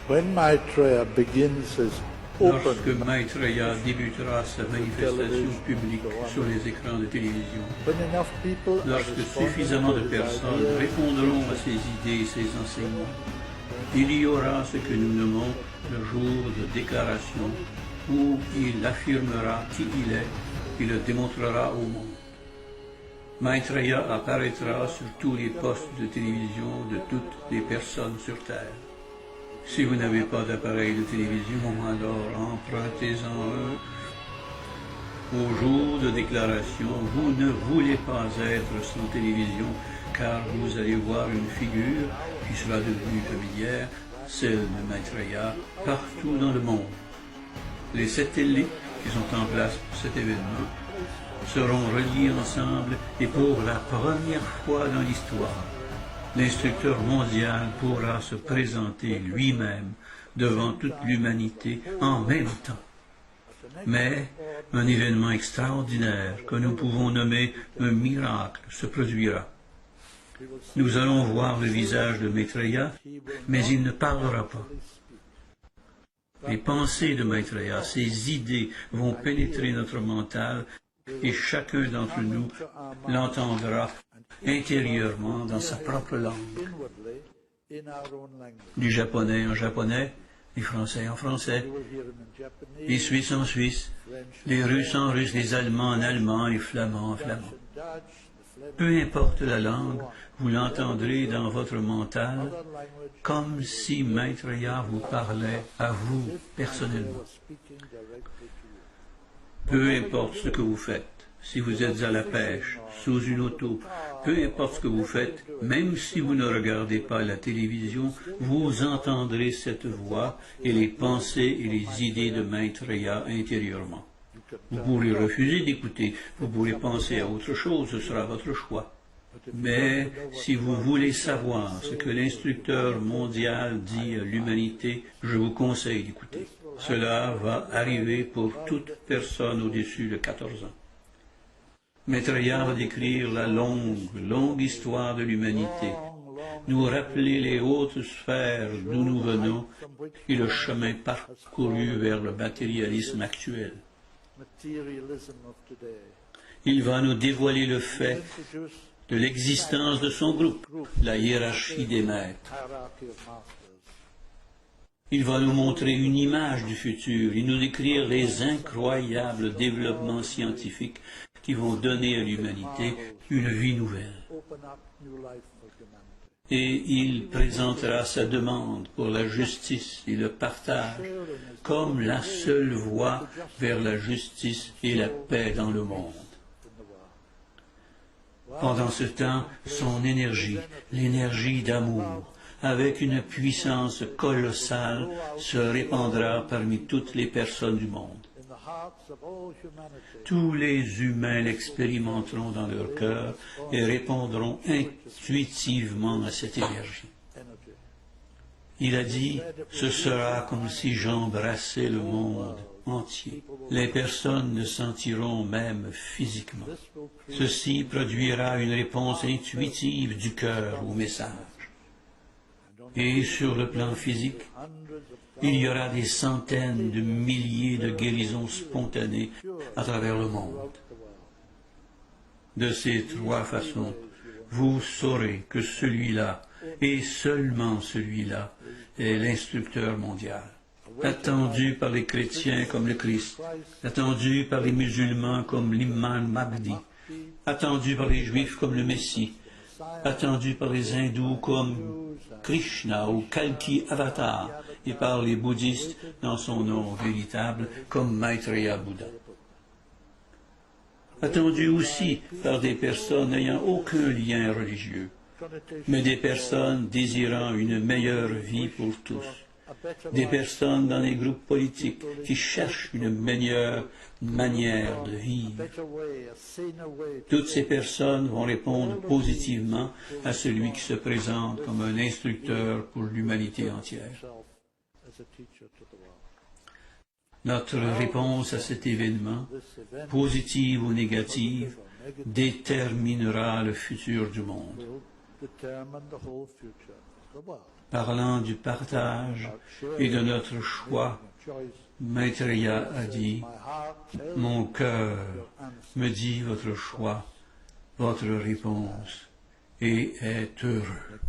When Maitreya begins his Lorsque open, Maitreya débutera sa manifestation publique sur les écrans de télévision, when enough people are lorsque responding suffisamment to de his personnes ideas, répondront à ses idées et ses enseignements, il y aura ce que nous nommons le jour de déclaration, où il affirmera qui il est et le démontrera au monde. Maitreya apparaîtra sur tous les postes de télévision de toutes les personnes sur Terre. Si vous n'avez pas d'appareil de télévision, alors empruntez-en un. Au jour de déclaration, vous ne voulez pas être sans télévision, car vous allez voir une figure qui sera devenue familière, celle de Maitreya, partout dans le monde. Les satellites qui sont en place pour cet événement seront reliés ensemble et pour la première fois dans l'histoire, l'instructeur mondial pourra se présenter lui-même devant toute l'humanité en même temps. Mais un événement extraordinaire que nous pouvons nommer un miracle se produira. Nous allons voir le visage de Maitreya, mais il ne parlera pas. Les pensées de Maitreya, ses idées vont pénétrer notre mental et chacun d'entre nous l'entendra intérieurement dans sa propre langue. inwardly in our own language. Du japonais en japonais, du français en français, You will hear him in Japanese, les Suisses en Suisse, les Russes en russe, les Allemands en allemand, les Flamands en flamand. Dutch, the Flemish, Peu importe la langue, vous l'entendrez dans votre mental other language, comme si Maitreya vous parlait à vous personnellement. was speaking directly to you. Peu importe ce que vous faites, si vous êtes à la pêche, sous une auto, peu importe ce que vous faites, même si vous ne regardez pas la télévision, vous entendrez cette voix et les pensées et les idées de Maitreya intérieurement. Vous pourrez refuser d'écouter, vous pourrez penser à autre chose, ce sera votre choix. Mais si vous voulez savoir ce que l'instructeur mondial dit à l'humanité, je vous conseille d'écouter. Cela va arriver pour toute personne au-dessus de 14 ans. Maitreya va décrire la longue histoire de l'humanité, nous rappeler les hautes sphères d'où nous venons et le chemin parcouru vers le matérialisme actuel. Materialism of today. Il va nous dévoiler le fait Introduce de l'existence de son groupe, la hiérarchie des maîtres. hierarchy of masters. Il va nous montrer une image du futur et nous décrire les incroyables développements scientifiques qui vont donner à l'humanité une vie nouvelle. Open up new life for humanity. Et il présentera sa demande pour la justice et le partage comme la seule voie vers la justice et la paix dans le monde. Pendant ce temps, son énergie, l'énergie d'amour, avec une puissance colossale, se répandra parmi toutes les personnes du monde. In the hearts of all humanity. Tous les humains l'expérimenteront dans leur cœur et répondront intuitivement à cette énergie. Energy. Il a dit, ce sera comme si j'embrassais le monde entier. Les personnes le sentiront même physiquement. Ceci produira une réponse intuitive du cœur au message. Et sur le plan physique, il y aura des centaines de milliers de guérisons spontanées à travers le monde. De ces trois façons, vous saurez que celui-là, et seulement celui-là, est l'instructeur mondial. Attendu par les chrétiens comme le Christ, attendu par les musulmans comme l'Imam Mahdi, attendu par les juifs comme le Messie, attendu par les hindous comme Krishna ou Kalki Avatar, et par les bouddhistes dans son nom véritable comme Maitreya Bouddha. Attendu aussi par des personnes n'ayant aucun lien religieux, mais des personnes désirant une meilleure vie pour tous, des personnes dans les groupes politiques qui cherchent une meilleure manière de vivre. Better way, a saner way to Toutes ces personnes vont répondre positivement à celui qui se présente comme un instructeur pour l'humanité entière. himself as a teacher to the world. Notre réponse à cet événement, This event positive ou négative, déterminera le futur du monde. will determine the whole future of the world. parlant du partage et de notre choix, Maitreya a dit, « Mon cœur me dit votre choix, votre réponse, et est heureux. »